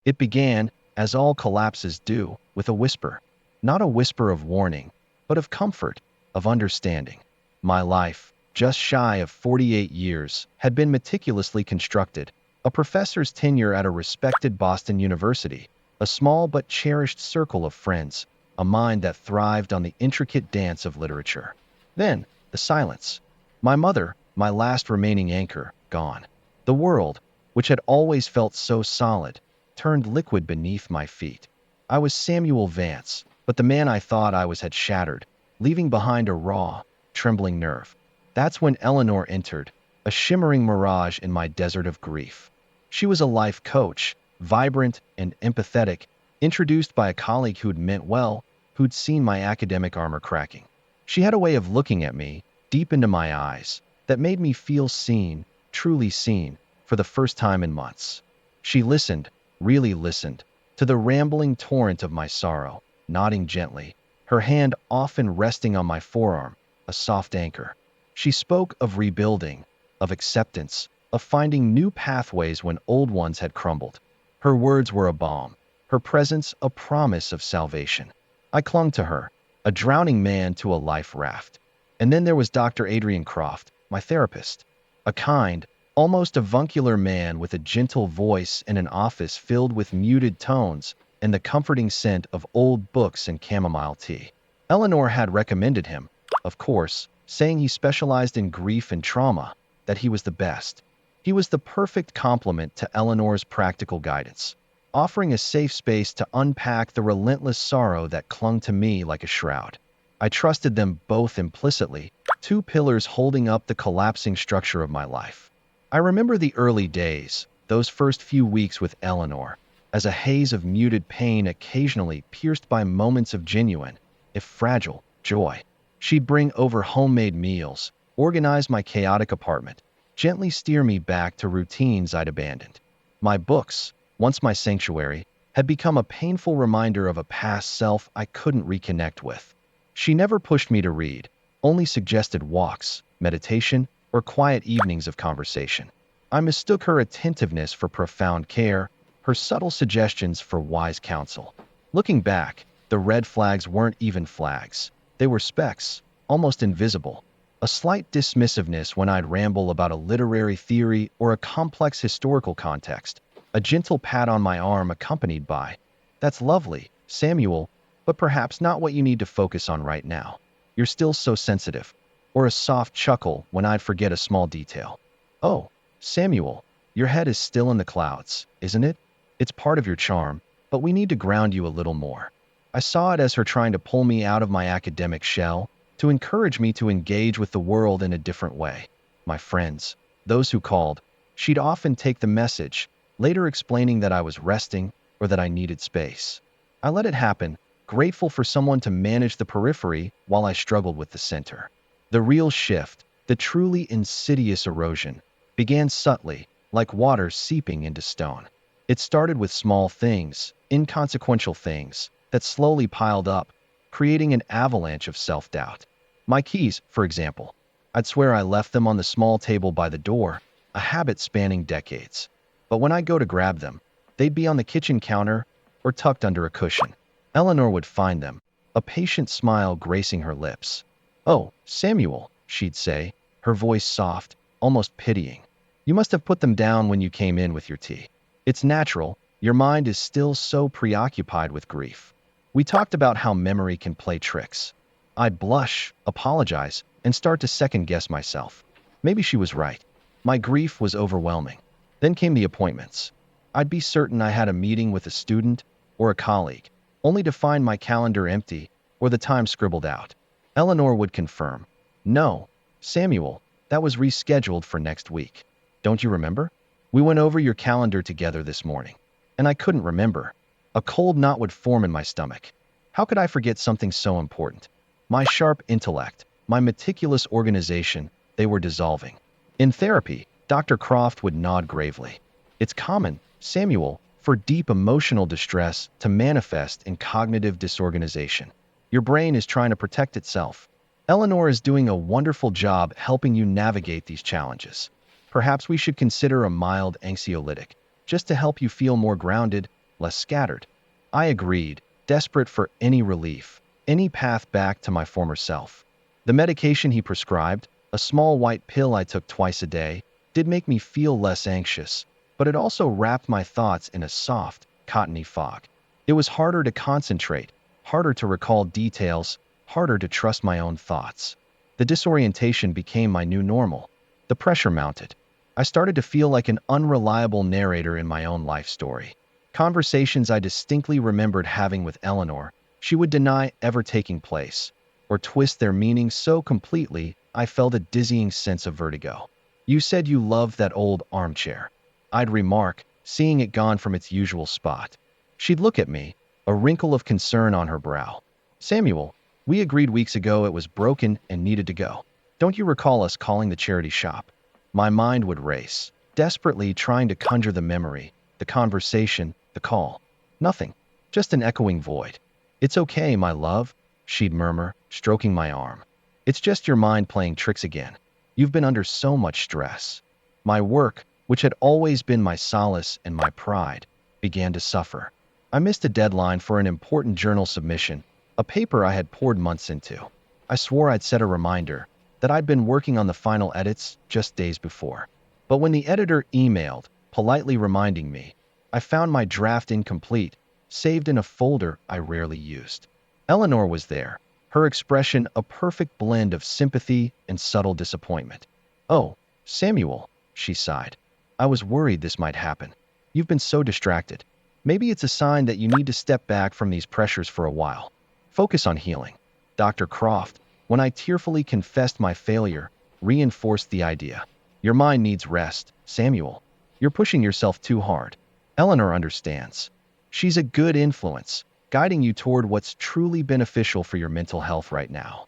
It began, as all collapses do, with a whisper. Not a whisper of warning, but of comfort, of understanding. My life, just shy of 48 years, had been meticulously constructed. A professor's tenure at a respected Boston university, a small but cherished circle of friends, a mind that thrived on the intricate dance of literature. Then, the silence. My mother, my last remaining anchor, gone. The world, which had always felt so solid, turned liquid beneath my feet. I was Samuel Vance, but the man I thought I was had shattered, leaving behind a raw, trembling nerve. That's when Eleanor entered, a shimmering mirage in my desert of grief. She was a life coach, vibrant and empathetic, introduced by a colleague who'd meant well, who'd seen my academic armor cracking. She had a way of looking at me, deep into my eyes, that made me feel seen, truly seen, for the first time in months. She listened, really listened, to the rambling torrent of my sorrow, nodding gently, her hand often resting on my forearm, a soft anchor. She spoke of rebuilding, of acceptance, of finding new pathways when old ones had crumbled. Her words were a balm, her presence a promise of salvation. I clung to her, a drowning man to a life raft. And then there was Dr. Adrian Croft, my therapist, a kind, almost avuncular man with a gentle voice and an office filled with muted tones and the comforting scent of old books and chamomile tea. Eleanor had recommended him, of course, saying he specialized in grief and trauma, that he was the best. He was the perfect complement to Eleanor's practical guidance, offering a safe space to unpack the relentless sorrow that clung to me like a shroud. I trusted them both implicitly, two pillars holding up the collapsing structure of my life. I remember the early days, those first few weeks with Eleanor, as a haze of muted pain occasionally pierced by moments of genuine, if fragile, joy. She'd bring over homemade meals, organize my chaotic apartment, gently steer me back to routines I'd abandoned. My books, once my sanctuary, had become a painful reminder of a past self I couldn't reconnect with. She never pushed me to read, only suggested walks, meditation, or quiet evenings of conversation. I mistook her attentiveness for profound care, her subtle suggestions for wise counsel. Looking back, the red flags weren't even flags. They were specks, almost invisible. A slight dismissiveness when I'd ramble about a literary theory or a complex historical context. A gentle pat on my arm accompanied by, "That's lovely, Samuel, but perhaps not what you need to focus on right now. You're still so sensitive." Or a soft chuckle when I'd forget a small detail. "Oh, Samuel, your head is still in the clouds, isn't it? It's part of your charm, but we need to ground you a little more." I saw it as her trying to pull me out of my academic shell, to encourage me to engage with the world in a different way. My friends, those who called, she'd often take the message, later explaining that I was resting or that I needed space. I let it happen, grateful for someone to manage the periphery while I struggled with the center. The real shift, the truly insidious erosion, began subtly, like water seeping into stone. It started with small things, inconsequential things, that slowly piled up, creating an avalanche of self-doubt. My keys, for example. I'd swear I left them on the small table by the door, a habit spanning decades. But when I go to grab them, they'd be on the kitchen counter or tucked under a cushion. Eleanor would find them, a patient smile gracing her lips. "Oh, Samuel," she'd say, her voice soft, almost pitying. "You must have put them down when you came in with your tea. It's natural, your mind is still so preoccupied with grief." We talked about how memory can play tricks. I'd blush, apologize, and start to second-guess myself. Maybe she was right. My grief was overwhelming. Then came the appointments. I'd be certain I had a meeting with a student or a colleague, only to find my calendar empty or the time scribbled out. Eleanor would confirm, "No, Samuel, that was rescheduled for next week. Don't you remember? We went over your calendar together this morning." And I couldn't remember. A cold knot would form in my stomach. How could I forget something so important? My sharp intellect, my meticulous organization, they were dissolving. In therapy, Dr. Croft would nod gravely. "It's common, Samuel, for deep emotional distress to manifest in cognitive disorganization. Your brain is trying to protect itself. Eleanor is doing a wonderful job helping you navigate these challenges. Perhaps we should consider a mild anxiolytic, just to help you feel more grounded less scattered. I agreed, desperate for any relief, any path back to my former self. The medication he prescribed, a small white pill I took twice a day, did make me feel less anxious, but it also wrapped my thoughts in a soft, cottony fog. It was harder to concentrate, harder to recall details, harder to trust my own thoughts. The disorientation became my new normal. The pressure mounted. I started to feel like an unreliable narrator in my own life story. Conversations I distinctly remembered having with Eleanor, she would deny ever taking place, or twist their meaning so completely I felt a dizzying sense of vertigo. "You said you loved that old armchair," I'd remark, seeing it gone from its usual spot. She'd look at me, a wrinkle of concern on her brow. "Samuel, we agreed weeks ago it was broken and needed to go. Don't you recall us calling the charity shop?" My mind would race, desperately trying to conjure the memory, the conversation, the call. Nothing. Just an echoing void. "It's okay, my love," she'd murmur, stroking my arm. "It's just your mind playing tricks again. You've been under so much stress." My work, which had always been my solace and my pride, began to suffer. I missed a deadline for an important journal submission, a paper I had poured months into. I swore I'd set a reminder, that I'd been working on the final edits just days before. But when the editor emailed, politely reminding me, I found my draft incomplete, saved in a folder I rarely used. Eleanor was there, her expression a perfect blend of sympathy and subtle disappointment. "Oh, Samuel," she sighed. "I was worried this might happen. You've been so distracted. Maybe it's a sign that you need to step back from these pressures for a while. Focus on healing." Dr. Croft, when I tearfully confessed my failure, reinforced the idea. "Your mind needs rest, Samuel. You're pushing yourself too hard. Eleanor understands. She's a good influence, guiding you toward what's truly beneficial for your mental health right now."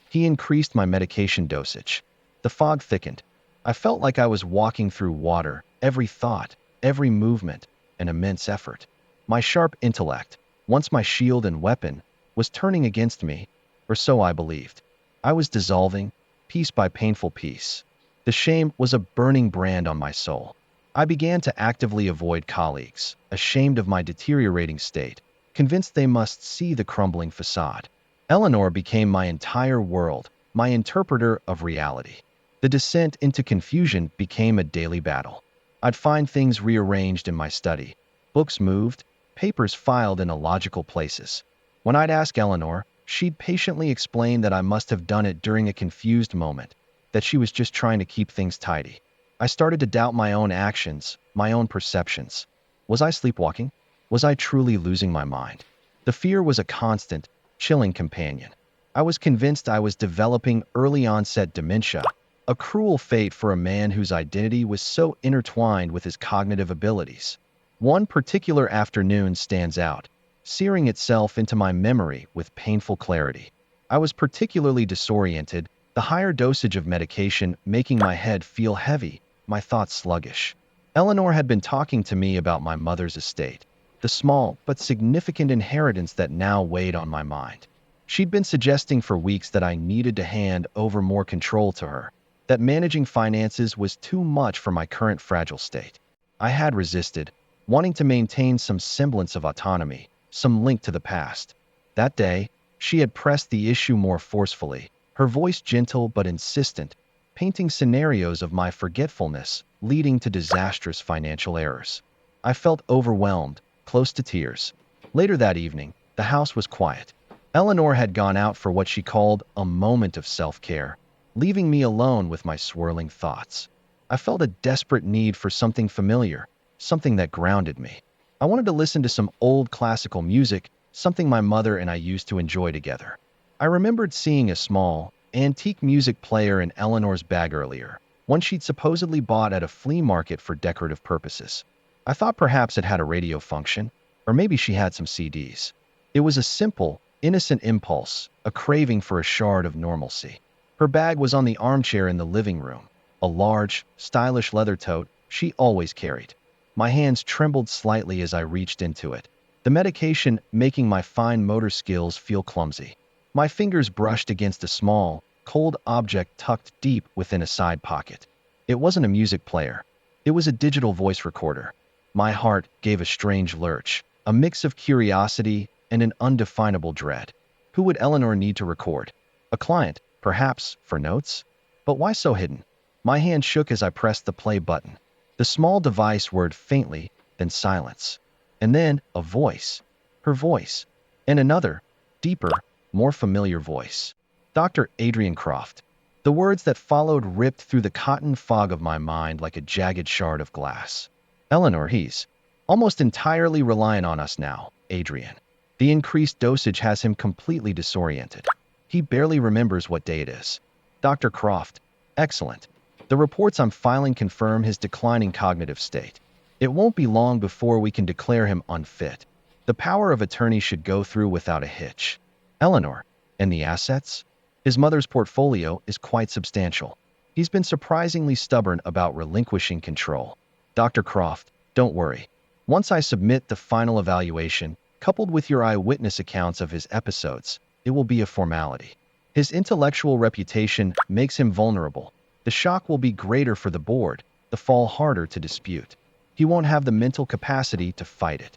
He increased my medication dosage. The fog thickened. I felt like I was walking through water, every thought, every movement, an immense effort. My sharp intellect, once my shield and weapon, was turning against me, or so I believed. I was dissolving, piece by painful piece. The shame was a burning brand on my soul. I began to actively avoid colleagues, ashamed of my deteriorating state, convinced they must see the crumbling facade. Eleanor became my entire world, my interpreter of reality. The descent into confusion became a daily battle. I'd find things rearranged in my study, books moved, papers filed in illogical places. When I'd ask Eleanor, she'd patiently explain that I must have done it during a confused moment, that she was just trying to keep things tidy. I started to doubt my own actions, my own perceptions. Was I sleepwalking? Was I truly losing my mind? The fear was a constant, chilling companion. I was convinced I was developing early-onset dementia, a cruel fate for a man whose identity was so intertwined with his cognitive abilities. One particular afternoon stands out, searing itself into my memory with painful clarity. I was particularly disoriented, the higher dosage of medication making my head feel heavy, my thoughts sluggish. Eleanor had been talking to me about my mother's estate, the small but significant inheritance that now weighed on my mind. She'd been suggesting for weeks that I needed to hand over more control to her, that managing finances was too much for my current fragile state. I had resisted, wanting to maintain some semblance of autonomy, some link to the past. That day, she had pressed the issue more forcefully, her voice gentle but insistent, painting scenarios of my forgetfulness leading to disastrous financial errors. I felt overwhelmed, close to tears. Later that evening, the house was quiet. Eleanor had gone out for what she called a moment of self-care, leaving me alone with my swirling thoughts. I felt a desperate need for something familiar, something that grounded me. I wanted to listen to some old classical music, something my mother and I used to enjoy together. I remembered seeing a small, antique music player in Eleanor's bag earlier, one she'd supposedly bought at a flea market for decorative purposes. I thought perhaps it had a radio function, or maybe she had some CDs. It was a simple, innocent impulse, a craving for a shard of normalcy. Her bag was on the armchair in the living room, a large, stylish leather tote she always carried. My hands trembled slightly as I reached into it, the medication making my fine motor skills feel clumsy. My fingers brushed against a small, cold object tucked deep within a side pocket. It wasn't a music player. It was a digital voice recorder. My heart gave a strange lurch, a mix of curiosity and an undefinable dread. Who would Eleanor need to record? A client, perhaps, for notes? But why so hidden? My hand shook as I pressed the play button. The small device whirred faintly, then silence. And then a voice. Her voice. And another, deeper, more familiar voice. Dr. Adrian Croft. The words that followed ripped through the cotton fog of my mind like a jagged shard of glass. Eleanor, he's almost entirely reliant on us now, Adrian. The increased dosage has him completely disoriented. He barely remembers what day it is. Dr. Croft. Excellent. The reports I'm filing confirm his declining cognitive state. It won't be long before we can declare him unfit. The power of attorney should go through without a hitch. Eleanor. And the assets? His mother's portfolio is quite substantial. He's been surprisingly stubborn about relinquishing control. Dr. Croft, don't worry. Once I submit the final evaluation, coupled with your eyewitness accounts of his episodes, it will be a formality. His intellectual reputation makes him vulnerable. The shock will be greater for the board, the fall harder to dispute. He won't have the mental capacity to fight it.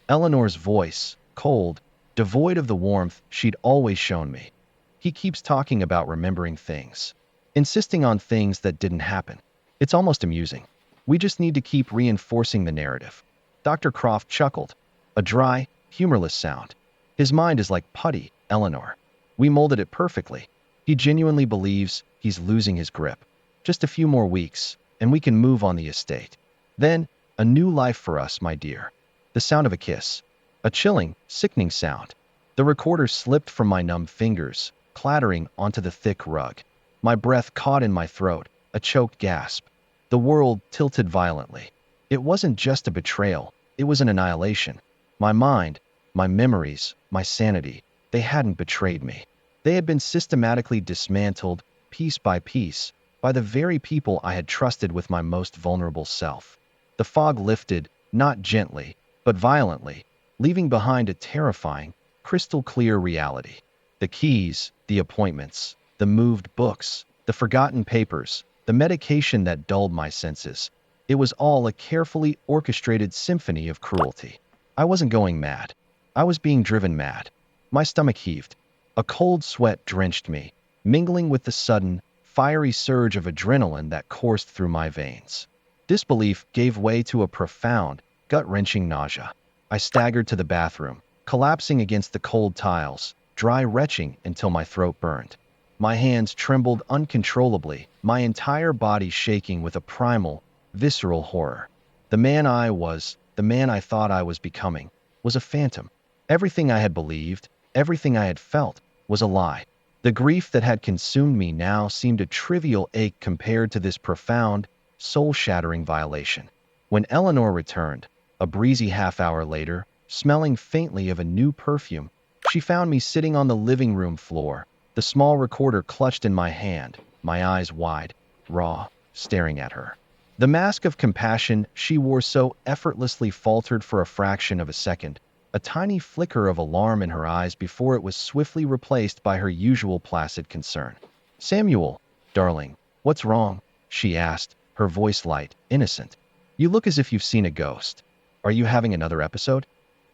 Eleanor's voice, cold, devoid of the warmth she'd always shown me. He keeps talking about remembering things, insisting on things that didn't happen. It's almost amusing. We just need to keep reinforcing the narrative. Dr. Croft chuckled, a dry, humorless sound. His mind is like putty, Eleanor. We molded it perfectly. He genuinely believes he's losing his grip. Just a few more weeks, and we can move on the estate. Then, a new life for us, my dear. The sound of a kiss. A chilling, sickening sound. The recorder slipped from my numb fingers, clattering onto the thick rug. My breath caught in my throat, a choked gasp. The world tilted violently. It wasn't just a betrayal, it was an annihilation. My mind, my memories, my sanity, they hadn't betrayed me. They had been systematically dismantled, piece by piece, by the very people I had trusted with my most vulnerable self. The fog lifted, not gently, but violently, leaving behind a terrifying, crystal-clear reality. The keys, the appointments, the moved books, the forgotten papers, the medication that dulled my senses. It was all a carefully orchestrated symphony of cruelty. I wasn't going mad. I was being driven mad. My stomach heaved. A cold sweat drenched me, mingling with the sudden, fiery surge of adrenaline that coursed through my veins. Disbelief gave way to a profound, gut-wrenching nausea. I staggered to the bathroom, collapsing against the cold tiles, dry retching until my throat burned. My hands trembled uncontrollably, my entire body shaking with a primal, visceral horror. The man I thought I was becoming, was a phantom. Everything I had believed, everything I had felt, was a lie. The grief that had consumed me now seemed a trivial ache compared to this profound, soul-shattering violation. When Eleanor returned, a breezy half-hour later, smelling faintly of a new perfume, she found me sitting on the living room floor, the small recorder clutched in my hand, my eyes wide, raw, staring at her. The mask of compassion she wore so effortlessly faltered for a fraction of a second, a tiny flicker of alarm in her eyes before it was swiftly replaced by her usual placid concern. "Samuel, darling, what's wrong?" she asked, her voice light, innocent. "You look as if you've seen a ghost. Are you having another episode?"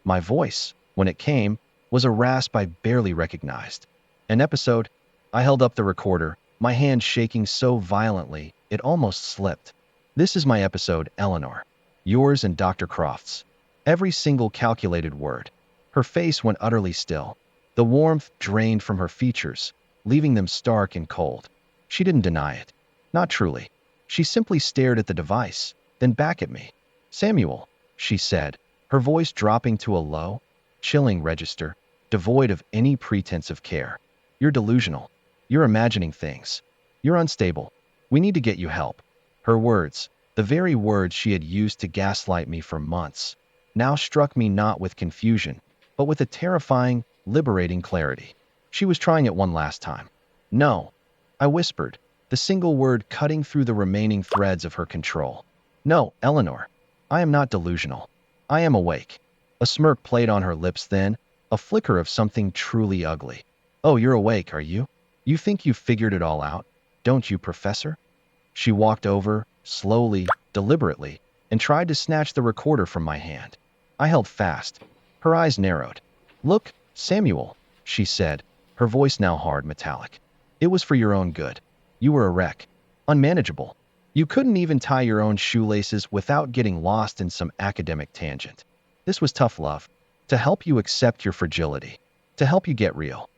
My voice, when it came, was a rasp I barely recognized. An episode? I held up the recorder, my hand shaking so violently it almost slipped. "This is my episode, Eleanor. Yours and Dr. Croft's." Every single calculated word. Her face went utterly still. The warmth drained from her features, leaving them stark and cold. She didn't deny it. Not truly. She simply stared at the device, then back at me. "Samuel," she said, her voice dropping to a low, chilling register, devoid of any pretense of care. "You're delusional. You're imagining things. You're unstable. We need to get you help." Her words, the very words she had used to gaslight me for months, now struck me not with confusion, but with a terrifying, liberating clarity. She was trying it one last time. "No," I whispered, the single word cutting through the remaining threads of her control. "No, Eleanor. I am not delusional. I am awake." A smirk played on her lips then, a flicker of something truly ugly. "Oh, you're awake, are you? You think you've figured it all out, don't you, Professor?" She walked over, slowly, deliberately, and tried to snatch the recorder from my hand. I held fast. Her eyes narrowed. "Look, Samuel," she said, her voice now hard, metallic. "It was for your own good. You were a wreck. Unmanageable. You couldn't even tie your own shoelaces without getting lost in some academic tangent. This was tough love. To help you accept your fragility. To help you get real."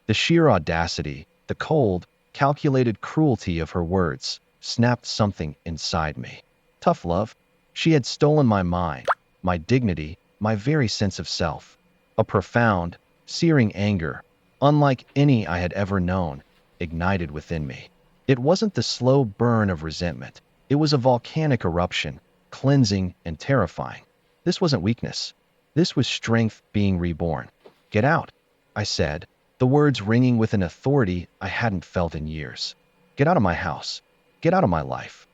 The sheer audacity, the cold, calculated cruelty of her words snapped something inside me. Tough love? She had stolen my mind, my dignity, my very sense of self. A profound, searing anger, unlike any I had ever known, ignited within me. It wasn't the slow burn of resentment. It was a volcanic eruption, cleansing and terrifying. This wasn't weakness. This was strength being reborn. "Get out," I said, the words ringing with an authority I hadn't felt in years. "Get out of my house. Get out of my life."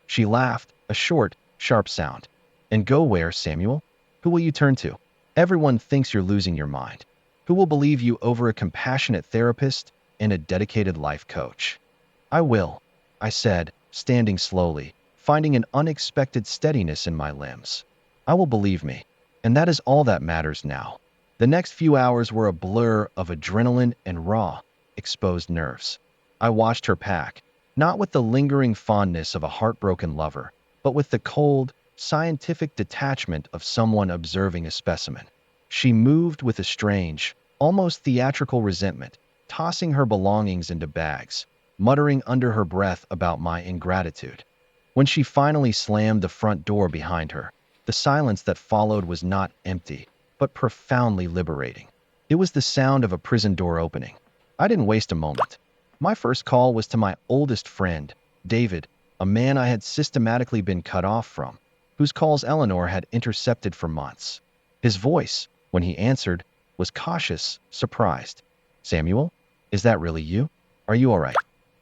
She laughed, a short, sharp sound. "And go where, Samuel? Who will you turn to? Everyone thinks you're losing your mind. Who will believe you over a compassionate therapist and a dedicated life coach?" "I will," I said, standing slowly, finding an unexpected steadiness in my limbs. "I will believe me. And that is all that matters now." The next few hours were a blur of adrenaline and raw, exposed nerves. I watched her pack, not with the lingering fondness of a heartbroken lover, but with the cold, scientific detachment of someone observing a specimen. She moved with a strange, almost theatrical resentment, tossing her belongings into bags, muttering under her breath about my ingratitude. When she finally slammed the front door behind her, the silence that followed was not empty, but profoundly liberating. It was the sound of a prison door opening. I didn't waste a moment. My first call was to my oldest friend, David, a man I had systematically been cut off from, whose calls Eleanor had intercepted for months. His voice, when he answered, was cautious, surprised. "Samuel? Is that really you? Are you all right?"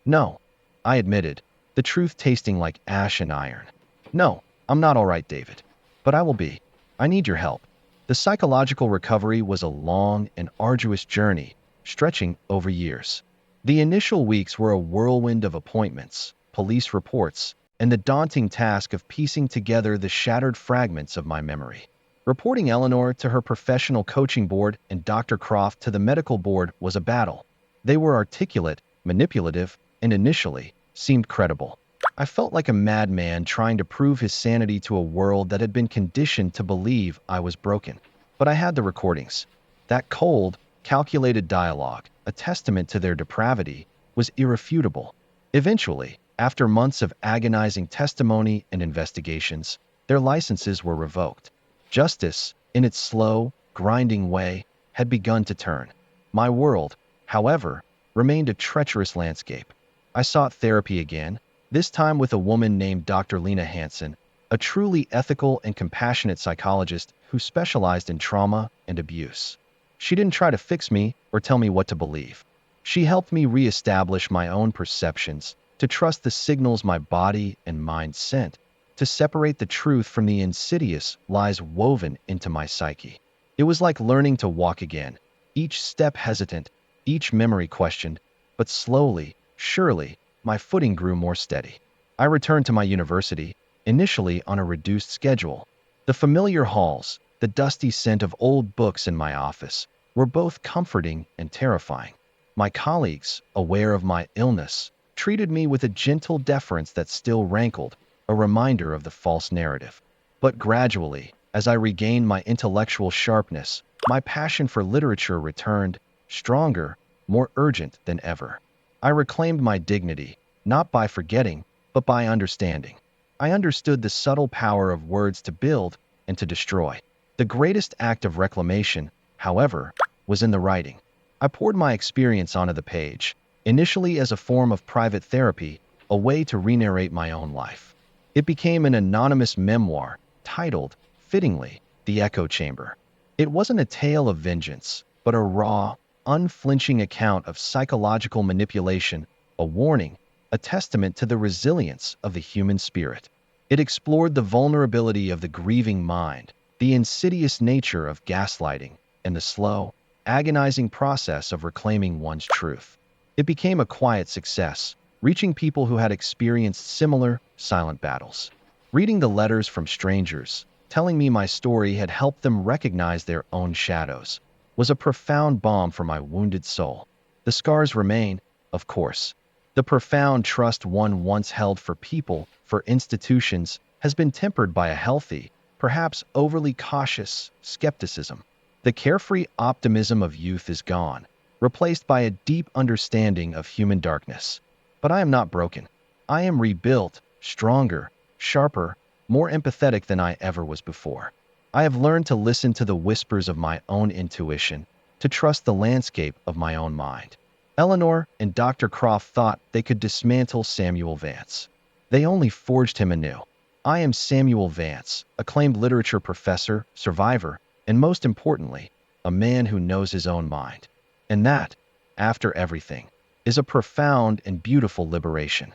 "No," I admitted, the truth tasting like ash and iron. "No, I'm not all right, David. But I will be. I need your help." The psychological recovery was a long and arduous journey, stretching over years. The initial weeks were a whirlwind of appointments, police reports, and the daunting task of piecing together the shattered fragments of my memory. Reporting Eleanor to her professional coaching board and Dr. Croft to the medical board was a battle. They were articulate, manipulative, and initially seemed credible. I felt like a madman trying to prove his sanity to a world that had been conditioned to believe I was broken. But I had the recordings. That cold, calculated dialogue, a testament to their depravity, was irrefutable. Eventually, after months of agonizing testimony and investigations, their licenses were revoked. Justice, in its slow, grinding way, had begun to turn. My world, however, remained a treacherous landscape. I sought therapy again, this time with a woman named Dr. Lena Hansen, a truly ethical and compassionate psychologist who specialized in trauma and abuse. She didn't try to fix me or tell me what to believe. She helped me reestablish my own perceptions, to trust the signals my body and mind sent, to separate the truth from the insidious lies woven into my psyche. It was like learning to walk again, each step hesitant, each memory questioned, but slowly, surely, my footing grew more steady. I returned to my university, initially on a reduced schedule. The familiar halls, the dusty scent of old books in my office, were both comforting and terrifying. My colleagues, aware of my illness, treated me with a gentle deference that still rankled, a reminder of the false narrative. But gradually, as I regained my intellectual sharpness, my passion for literature returned, stronger, more urgent than ever. I reclaimed my dignity, not by forgetting, but by understanding. I understood the subtle power of words to build and to destroy. The greatest act of reclamation, however, was in the writing. I poured my experience onto the page, initially as a form of private therapy, a way to re-narrate my own life. It became an anonymous memoir, titled, fittingly, The Echo Chamber. It wasn't a tale of vengeance, but a raw, unflinching account of psychological manipulation, a warning, a testament to the resilience of the human spirit. It explored the vulnerability of the grieving mind, the insidious nature of gaslighting, and the slow, agonizing process of reclaiming one's truth. It became a quiet success, reaching people who had experienced similar, silent battles. Reading the letters from strangers, telling me my story had helped them recognize their own shadows, was a profound balm for my wounded soul. The scars remain, of course. The profound trust one once held for people, for institutions, has been tempered by a healthy, perhaps overly cautious, skepticism. The carefree optimism of youth is gone, replaced by a deep understanding of human darkness. But I am not broken. I am rebuilt, stronger, sharper, more empathetic than I ever was before. I have learned to listen to the whispers of my own intuition, to trust the landscape of my own mind. Eleanor and Dr. Croft thought they could dismantle Samuel Vance. They only forged him anew. I am Samuel Vance, acclaimed literature professor, survivor, and most importantly, a man who knows his own mind. And that, after everything, is a profound and beautiful liberation.